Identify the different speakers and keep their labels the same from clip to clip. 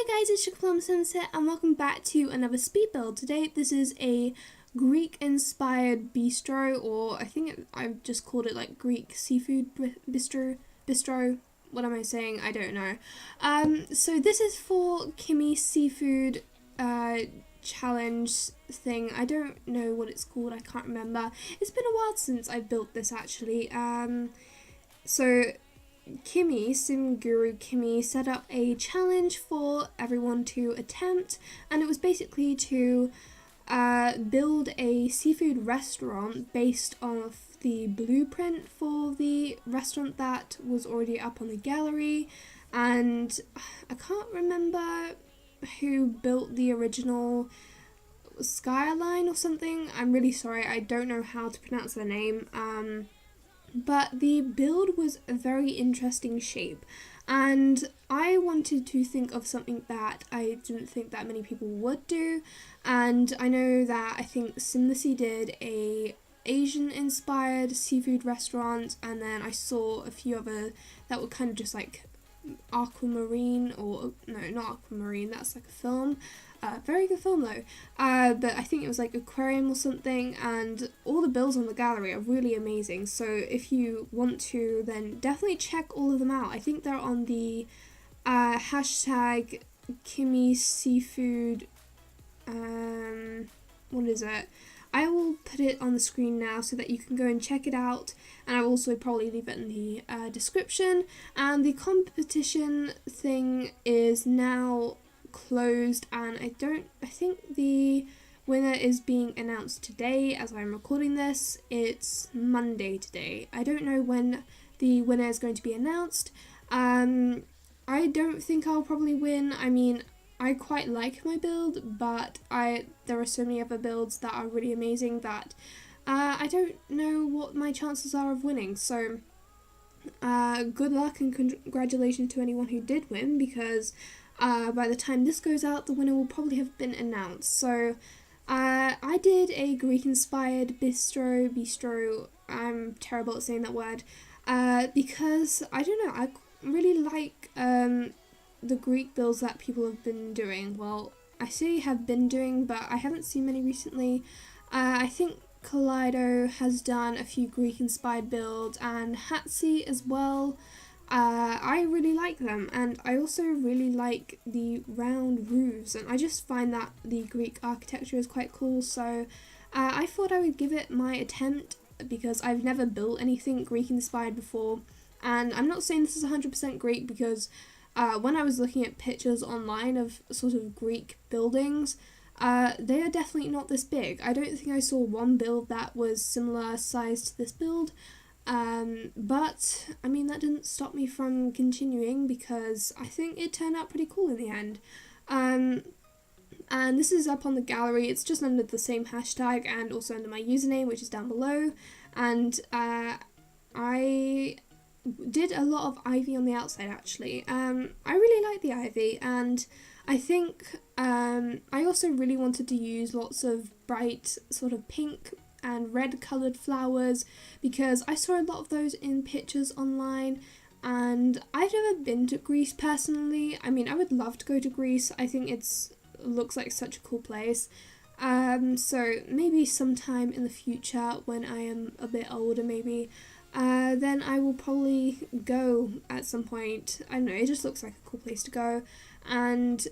Speaker 1: Hi guys, it's SugarPlumSimss here and welcome back to another speed build. Today this is a Greek inspired bistro, or I think I've just called it like Greek Seafood Bistro. What am I saying? I don't know. So this is for Kimmi seafood challenge thing. I don't know what it's called, I can't remember. It's been a while since I built this actually. So Kimmi, SimGuruKimmi, set up a challenge for everyone to attempt, and it was basically to build a seafood restaurant based off the blueprint for the restaurant that was already up on the gallery. And I can't remember who built the original skyline or something. I'm really sorry, I don't know how to pronounce their name. But the build was a very interesting shape, and I wanted to think of something that I didn't think that many people would do. And I know that I think SimGuruKimmi did a Asian inspired seafood restaurant, and then I saw a few other that were kind of just like aquamarine, or no, not aquamarine, that's like a film. Very good film though, but I think it was like aquarium or something, and all the builds on the gallery are really amazing. So if you want to, then definitely check all of them out. I think they're on the hashtag Kimmi Seafood, what is it? I will put it on the screen now so that you can go and check it out, and I'll also probably leave it in the description. And the competition thing is now closed, and I think the winner is being announced today as I'm recording this. It's Monday today. I don't know when the winner is going to be announced. I don't think I'll probably win. I mean, I quite like my build, but there are so many other builds that are really amazing that I don't know what my chances are of winning. So good luck and congratulations to anyone who did win, because by the time this goes out, the winner will probably have been announced. So I did a Greek inspired bistro, I'm terrible at saying that word, because I don't know, I really like the Greek builds that people have been doing. Well, I say have been doing, but I haven't seen many recently. I think Kaleido has done a few Greek inspired builds, and Hatsi as well. I really like them, and I also really like the round roofs, and I just find that the Greek architecture is quite cool. So I thought I would give it my attempt, because I've never built anything Greek inspired before, and I'm not saying this is 100% Greek, because when I was looking at pictures online of sort of Greek buildings, they are definitely not this big. I don't think I saw one build that was similar size to this build. But I mean, that didn't stop me from continuing, because I think it turned out pretty cool in the end. And this is up on the gallery. It's just under the same hashtag and also under my username, which is down below. And I did a lot of ivy on the outside actually. I really like the ivy, and I think I also really wanted to use lots of bright sort of pink and red coloured flowers, because I saw a lot of those in pictures online, and I've never been to Greece personally. I mean, I would love to go to Greece. I think looks like such a cool place. So maybe sometime in the future, when I am a bit older maybe, then I will probably go at some point. I don't know, it just looks like a cool place to go. And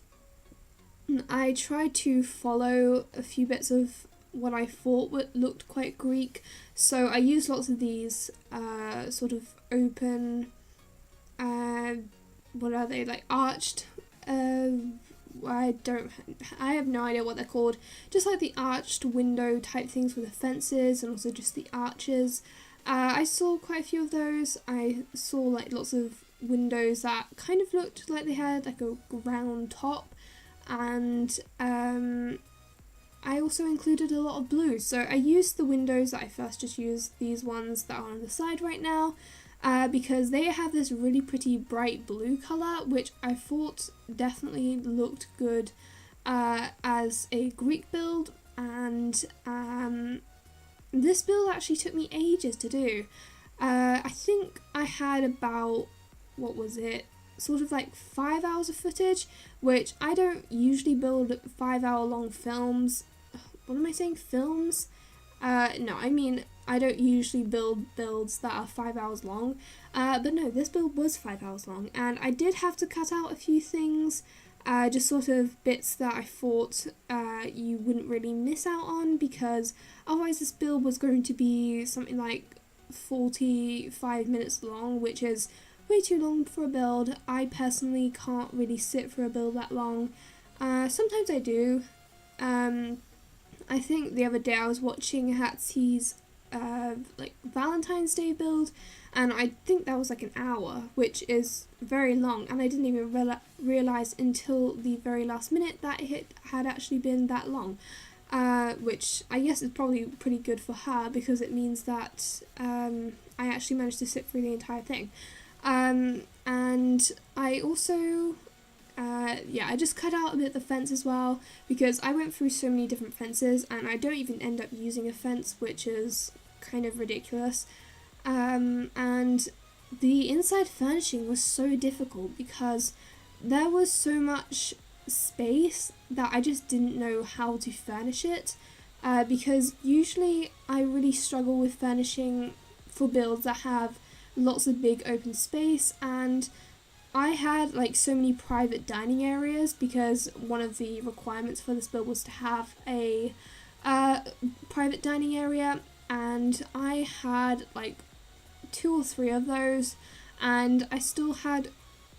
Speaker 1: I tried to follow a few bits of what I thought looked quite Greek. So I used lots of these sort of open, what are they, like arched, I have no idea what they're called, just like the arched window type things with the fences, and also just the arches. I saw quite a few of those. I saw like lots of windows that kind of looked like they had like a round top, and I also included a lot of blue. So I used the windows that I first just used, these ones that are on the side right now, because they have this really pretty bright blue colour, which I thought definitely looked good as a Greek build. And this build actually took me ages to do. I think I had about, what was it, sort of like 5 hours of footage, which I don't usually build 5-hour long films. What am I saying? Films? No, I mean, I don't usually build builds that are 5 hours long. But no, this build was 5 hours long, and I did have to cut out a few things, just sort of bits that I thought you wouldn't really miss out on, because otherwise this build was going to be something like 45 minutes long, which is way too long for a build. I personally can't really sit for a build that long. Sometimes I do. I think the other day I was watching Hatsy's like Valentine's Day build, and I think that was like an hour, which is very long, and I didn't even realise until the very last minute that it had actually been that long, which I guess is probably pretty good for her, because it means that I actually managed to sit through the entire thing. And I also I just cut out a bit of the fence as well, because I went through so many different fences and I don't even end up using a fence, which is kind of ridiculous. And the inside furnishing was so difficult because there was so much space that I just didn't know how to furnish it, because usually I really struggle with furnishing for builds that have lots of big open space, and I had like so many private dining areas because one of the requirements for this build was to have a private dining area, and I had like 2 or 3 of those, and I still had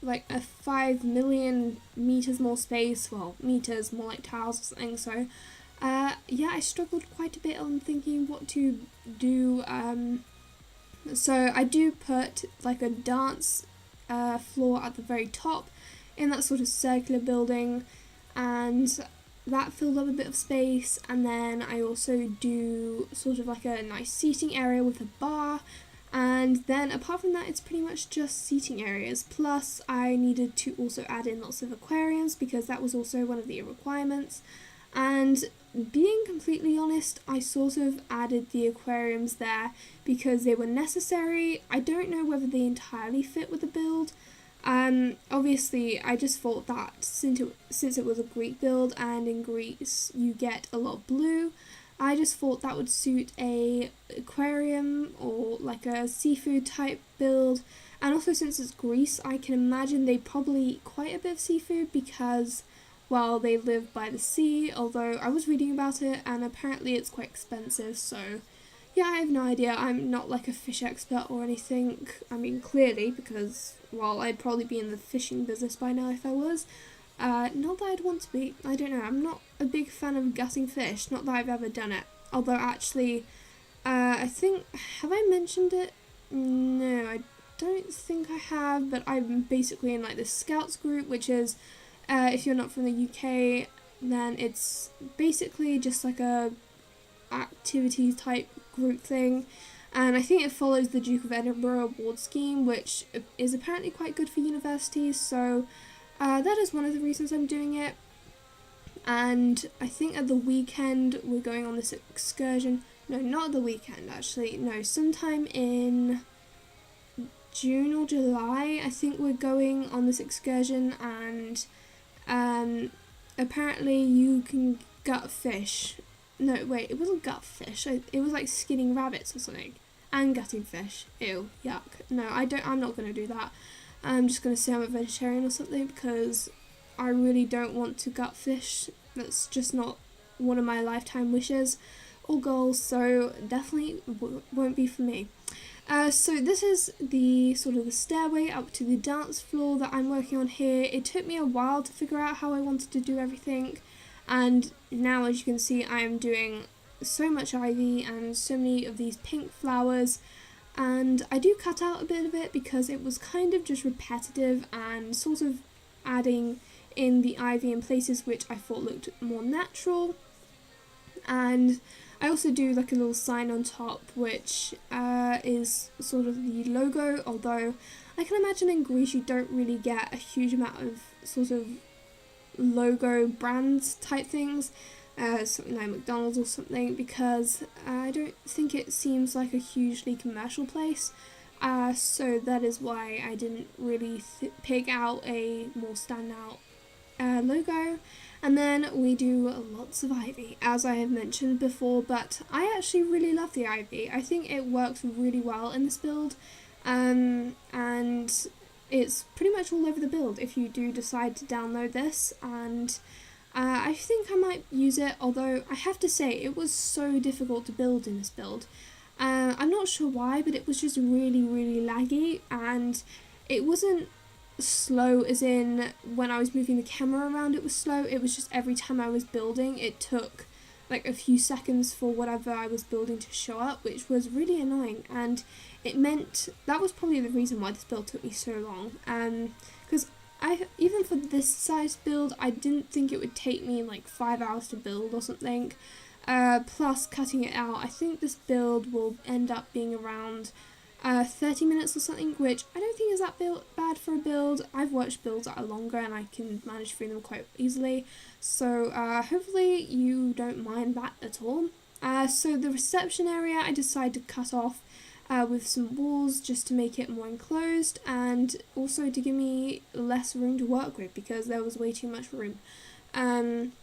Speaker 1: like a 5 million meters more space, well, meters, more like tiles or something, so I struggled quite a bit on thinking what to do. So I do put like a dance floor at the very top in that sort of circular building, and that filled up a bit of space, and then I also do sort of like a nice seating area with a bar, and then apart from that it's pretty much just seating areas, plus I needed to also add in lots of aquariums because that was also one of the requirements. And being completely honest, I sort of added the aquariums there because they were necessary. I don't know whether they entirely fit with the build. Obviously, I just thought that since it was a Greek build, and in Greece you get a lot of blue, I just thought that would suit a aquarium or like a seafood type build. And also, since it's Greece, I can imagine they probably eat quite a bit of seafood because, well, they live by the sea, although I was reading about it and apparently it's quite expensive, so yeah, I have no idea. I'm not like a fish expert or anything. I mean, clearly, because, well, I'd probably be in the fishing business by now if I was. Not that I'd want to be. I don't know. I'm not a big fan of gutting fish. Not that I've ever done it. Although, actually, I think... Have I mentioned it? No, I don't think I have, but I'm basically in, like, this Scouts group, which is... if you're not from the UK, then it's basically just like a activity type group thing, and I think it follows the Duke of Edinburgh award scheme, which is apparently quite good for universities, so that is one of the reasons I'm doing it. And I think at the weekend we're going on this excursion. No, not at the weekend actually, no, sometime in June or July I think we're going on this excursion, and apparently you can gut fish. No, wait, it wasn't gut fish. It was like skinning rabbits or something. And gutting fish. Ew, yuck. No, I'm not going to do that. I'm just going to say I'm a vegetarian or something because I really don't want to gut fish. That's just not one of my lifetime wishes or goals, so definitely won't be for me. So this is the sort of the stairway up to the dance floor that I'm working on here. It took me a while to figure out how I wanted to do everything, and now, as you can see, I am doing so much ivy and so many of these pink flowers, and I do cut out a bit of it because it was kind of just repetitive and sort of adding in the ivy in places which I thought looked more natural. And I also do like a little sign on top, which is sort of the logo, although I can imagine in Greece you don't really get a huge amount of sort of logo brands type things, something like McDonald's or something, because I don't think it seems like a hugely commercial place. so that is why I didn't really pick out a more standout logo. And then we do lots of ivy, as I have mentioned before, but I actually really love the ivy. I think it works really well in this build, and it's pretty much all over the build if you do decide to download this, and I think I might use it, although I have to say it was so difficult to build in this build. I'm not sure why, but it was just really, really laggy, and it wasn't slow as in when I was moving the camera around it was slow. It was just every time I was building it took like a few seconds for whatever I was building to show up, which was really annoying, and it meant that was probably the reason why this build took me so long, because even for this size build I didn't think it would take me like 5 hours to build or something, plus cutting it out. I think this build will end up being around 30 minutes or something, which I don't think is that bad for a build. I've watched builds that are longer and I can manage through them quite easily, so hopefully you don't mind that at all. So the reception area I decided to cut off with some walls just to make it more enclosed, and also to give me less room to work with because there was way too much room. And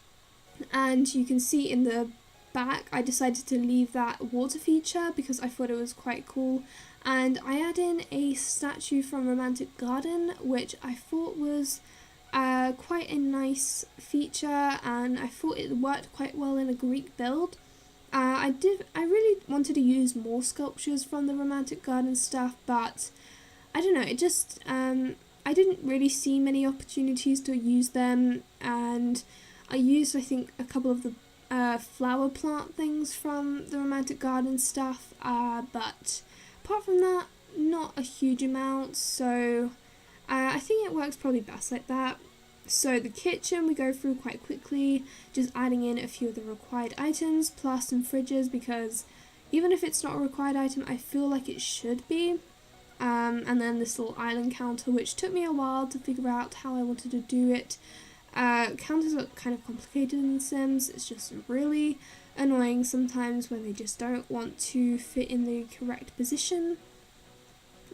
Speaker 1: you can see in the back I decided to leave that water feature because I thought it was quite cool, and I add in a statue from Romantic Garden, which I thought was quite a nice feature, and I thought it worked quite well in a Greek build. I really wanted to use more sculptures from the Romantic Garden stuff, but I don't know, it just I didn't really see many opportunities to use them, and I used, I think, a couple of the flower plant things from the Romantic Garden stuff, but apart from that, not a huge amount, so I think it works probably best like that. So the kitchen we go through quite quickly, just adding in a few of the required items, plus some fridges, because even if it's not a required item, I feel like it should be. And then this little island counter, which took me a while to figure out how I wanted to do it. Counters are kind of complicated in The Sims. It's just really annoying sometimes when they just don't want to fit in the correct position.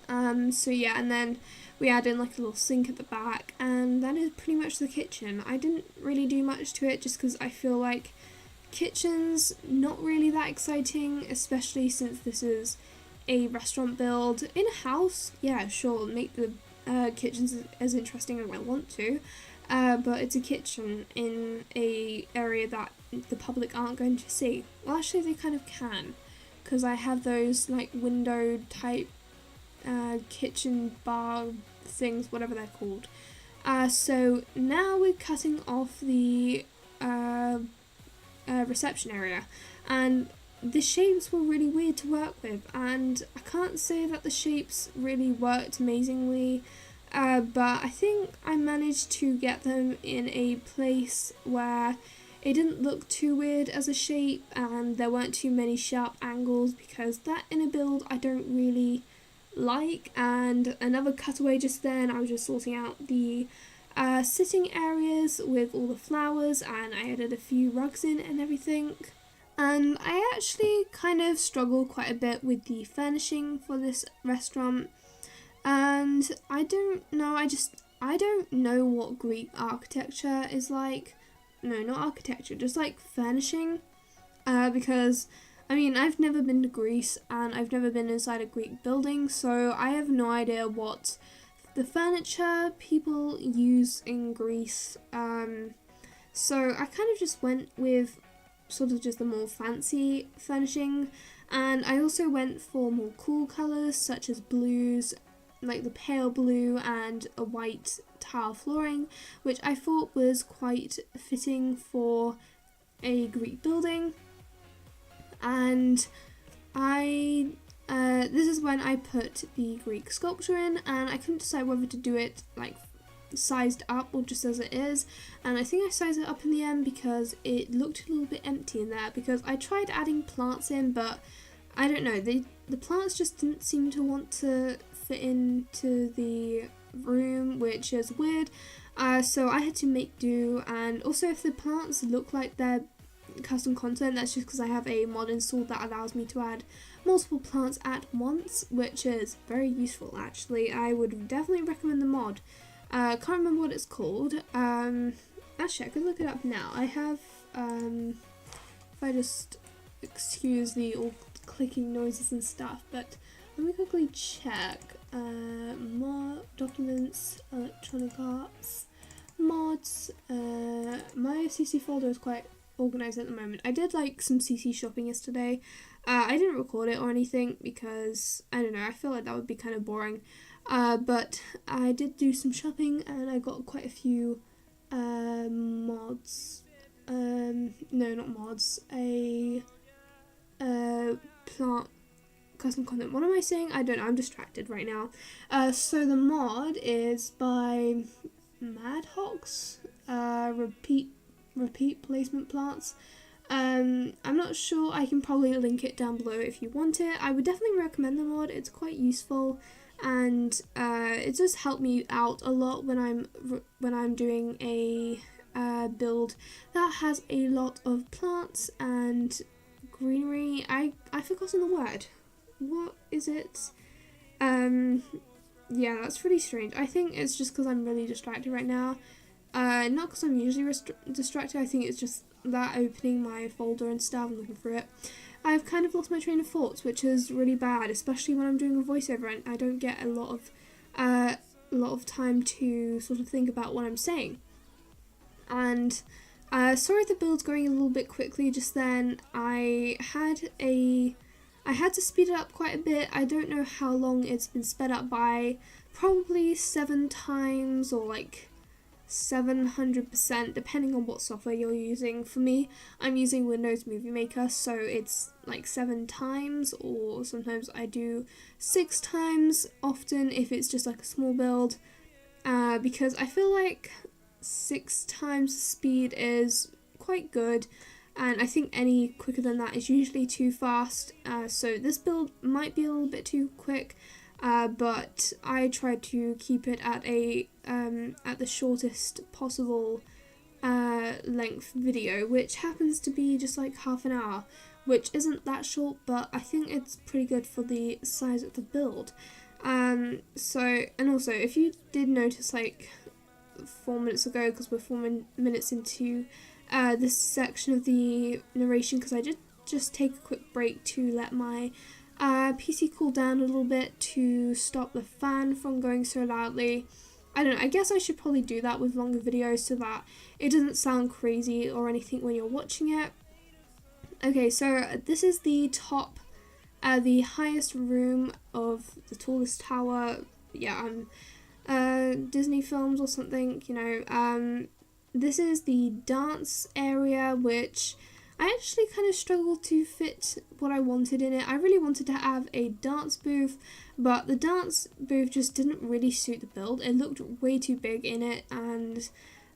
Speaker 1: So yeah, and then we add in like a little sink at the back, and that is pretty much the kitchen. I didn't really do much to it just because I feel like kitchen's not really that exciting, especially since this is a restaurant build. In a house, yeah, sure, make the kitchens as interesting as I want to, but it's a kitchen in a area that the public aren't going to see. Well, actually they kind of can, because I have those like window type kitchen bar things, whatever they're called. So now we're cutting off the reception area, and the shapes were really weird to work with, and I can't say that the shapes really worked amazingly, but I think I managed to get them in a place where it didn't look too weird as a shape, and there weren't too many sharp angles, because that in a build I don't really like. And another cutaway just then, I was just sorting out the sitting areas with all the flowers, and I added a few rugs in and everything. And I actually kind of struggled quite a bit with the furnishing for this restaurant, and I don't know, I don't know what Greek architecture is like. No, not architecture, just like furnishing, because I mean, I've never been to Greece and I've never been inside a Greek building, so I have no idea what the furniture people use in Greece. So I kind of just went with sort of just the more fancy furnishing, and I also went for more cool colours such as blues, like the pale blue and a white tile flooring, which I thought was quite fitting for a Greek building. And this is when I put the Greek sculpture in, and I couldn't decide whether to do it like sized up or just as it is, and I think I sized it up in the end because it looked a little bit empty in there, because I tried adding plants in, but I don't know, the plants just didn't seem to want to fit into the room, which is weird, so I had to make do. And also, if the plants look like they're custom content. That's just because I have a mod installed that allows me to add multiple plants at once, which is very useful actually. I would definitely recommend the mod. Can't remember what it's called. Actually, I could look it up now. I have, if I just excuse the all clicking noises and stuff, but let me quickly check. Mod, documents, electronic arts, mods. My CC folder is quite organized at the moment. I did like some CC shopping yesterday. I didn't record it or anything because, I don't know, I feel like that would be kind of boring. But I did do some shopping and I got quite a few mods. No, not mods. Plant custom content. What am I saying? I don't know. I'm distracted right now. So the mod is by Madhawks. Repeat placement plants. I'm not sure. I can probably link it down below if you want it. I would definitely recommend the mod. It's quite useful, and it does help me out a lot when I'm doing a build that has a lot of plants and greenery. I forgotten the word. What is it? Yeah, that's really strange. I think it's just because I'm really distracted right now. Not because I'm usually distracted. I think it's just that opening my folder and stuff and looking through it. I've kind of lost my train of thoughts, which is really bad, especially when I'm doing a voiceover and I don't get a lot of time to sort of think about what I'm saying. And sorry if the build's going a little bit quickly just then. I had to speed it up quite a bit. I don't know how long it's been sped up by, probably 7 times or like 700%, depending on what software you're using. For me, I'm using Windows Movie Maker, so it's like 7 times, or sometimes I do 6 times often if it's just like a small build, because I feel like 6 times the speed is quite good, and I think any quicker than that is usually too fast, so this build might be a little bit too quick, but I tried to keep it at the shortest possible length video, which happens to be just like half an hour, which isn't that short, but I think it's pretty good for the size of the build. So, and also, if you did notice like 4 minutes ago, because we're 4 minutes into this section of the narration, because I did just take a quick break to let my PC cool down a little bit to stop the fan from going so loudly. I don't know, I guess I should probably do that with longer videos so that it doesn't sound crazy or anything when you're watching it. Okay, so this is the top, the highest room of the tallest tower. Yeah, Disney films or something, you know. This is the dance area, which I actually kind of struggled to fit what I wanted in it. I really wanted to have a dance booth, but the dance booth just didn't really suit the build. It looked way too big in it, and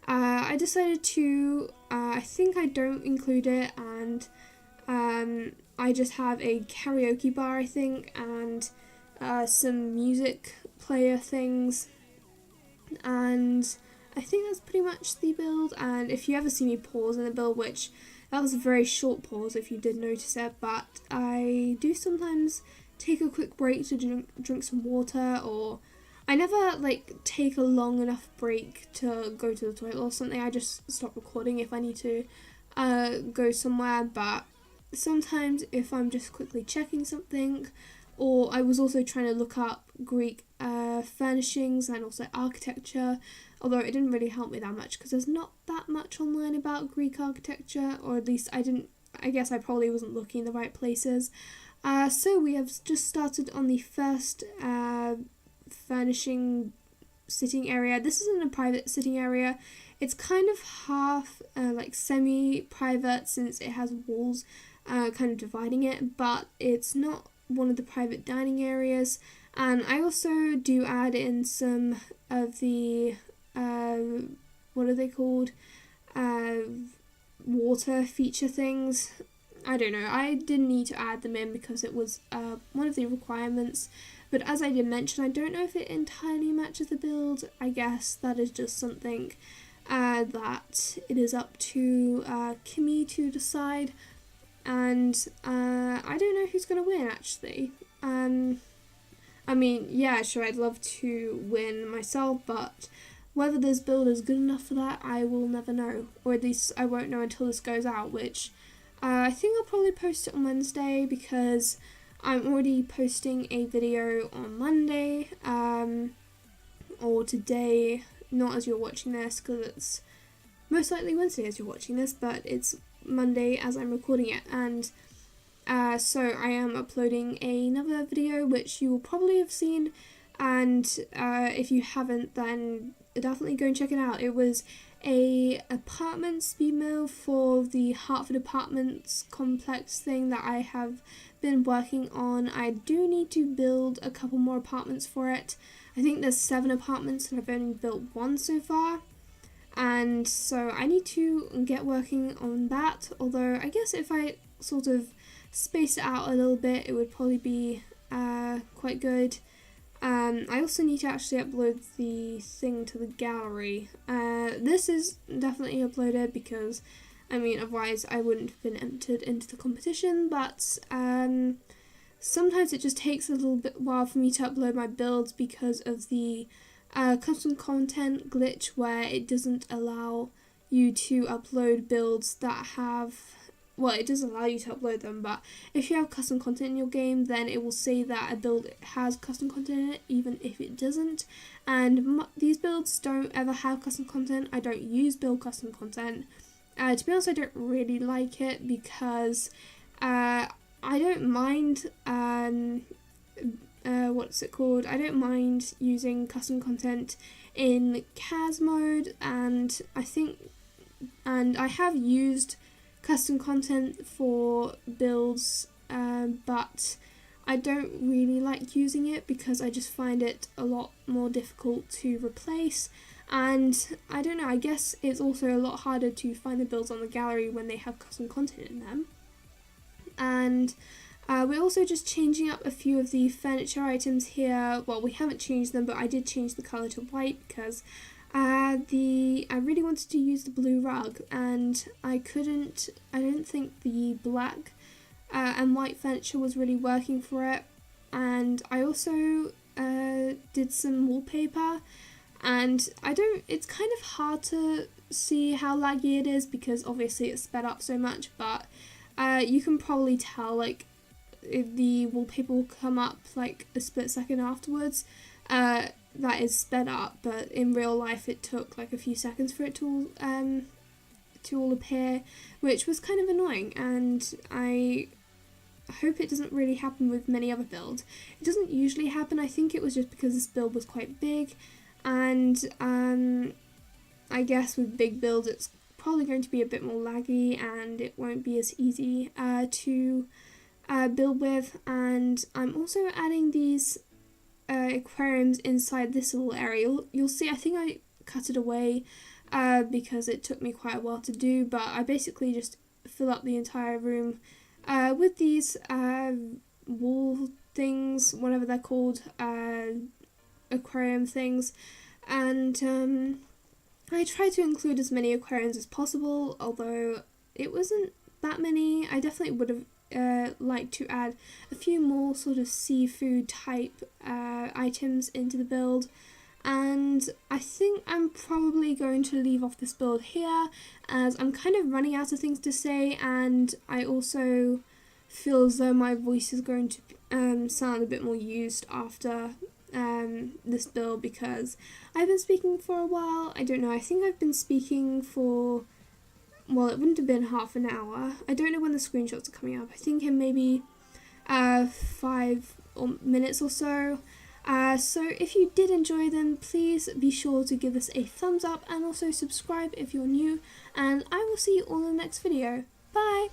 Speaker 1: I decided to, I think I don't include it, and I just have a karaoke bar, I think, and some music player things, and I think that's pretty much the build. And if you ever see me pause in the build, which that was a very short pause if you did notice it, but I do sometimes take a quick break to drink some water, or I never like take a long enough break to go to the toilet or something. I just stop recording if I need to go somewhere, but sometimes if I'm just quickly checking something, or I was also trying to look up Greek furnishings and also architecture, although it didn't really help me that much because there's not that much online about Greek architecture, or at least I guess I probably wasn't looking in the right places. So we have just started on the first furnishing sitting area. This isn't a private sitting area. It's kind of half like semi-private since it has walls kind of dividing it, but it's not one of the private dining areas. And I also do add in some of the what are they called, water feature things. I don't know, I didn't need to add them in because it was one of the requirements, but as I did mention, I don't know if it entirely matches the build. I guess that is just something that it is up to Kimmi to decide, and I don't know who's going to win actually. I mean, yeah, sure, I'd love to win myself, but whether this build is good enough for that, I will never know, or at least I won't know until this goes out, which I think I'll probably post it on Wednesday, because I'm already posting a video on Monday, or today, not as you're watching this, because it's most likely Wednesday as you're watching this, but it's Monday as I'm recording it, and so I am uploading another video which you will probably have seen, and if you haven't, then definitely go and check it out. It was a apartment speed mail for the Hartford Apartments complex thing that I have been working on. I do need to build a couple more apartments for it. I think there's 7 apartments and I've only built 1 so far, and so I need to get working on that, although I guess if I sort of space it out a little bit, it would probably be quite good. I also need to actually upload the thing to the gallery. This is definitely uploaded because, I mean, otherwise I wouldn't have been entered into the competition, but sometimes it just takes a little bit while for me to upload my builds because of the custom content glitch where it doesn't allow you to upload builds that have, well, it does allow you to upload them, but if you have custom content in your game, then it will say that a build has custom content in it, even if it doesn't. And these builds don't ever have custom content. I don't use build custom content. To be honest, I don't really like it because I don't mind, what's it called? I don't mind using custom content in CAS mode, and I have used custom content for builds, but I don't really like using it because I just find it a lot more difficult to replace, and I don't know, I guess it's also a lot harder to find the builds on the gallery when they have custom content in them. And we're also just changing up a few of the furniture items here. Well, we haven't changed them, but I did change the colour to white because I really wanted to use the blue rug, and I don't think the black and white furniture was really working for it. And I also did some wallpaper, and it's kind of hard to see how laggy it is because obviously it's sped up so much, but you can probably tell, like, if the wallpaper will come up like a split second afterwards. That is sped up, but in real life it took like a few seconds for it to all appear, which was kind of annoying, and I hope it doesn't really happen with many other builds. It doesn't usually happen. I think it was just because this build was quite big, and I guess with big builds it's probably going to be a bit more laggy and it won't be as easy to build with. And I'm also adding these aquariums inside this little area. You'll see, I think I cut it away because it took me quite a while to do, but I basically just fill up the entire room with these wall things, whatever they're called, aquarium things, and I try to include as many aquariums as possible, although it wasn't that many. I definitely would have like to add a few more sort of seafood type items into the build, and I think I'm probably going to leave off this build here as I'm kind of running out of things to say, and I also feel as though my voice is going to sound a bit more used after this build because I've been speaking for a while. I don't know, I think I've been speaking for, well, it wouldn't have been half an hour. I don't know when the screenshots are coming up. I think in maybe 5 minutes or so. So if you did enjoy them, please be sure to give us a thumbs up and also subscribe if you're new. And I will see you all in the next video. Bye!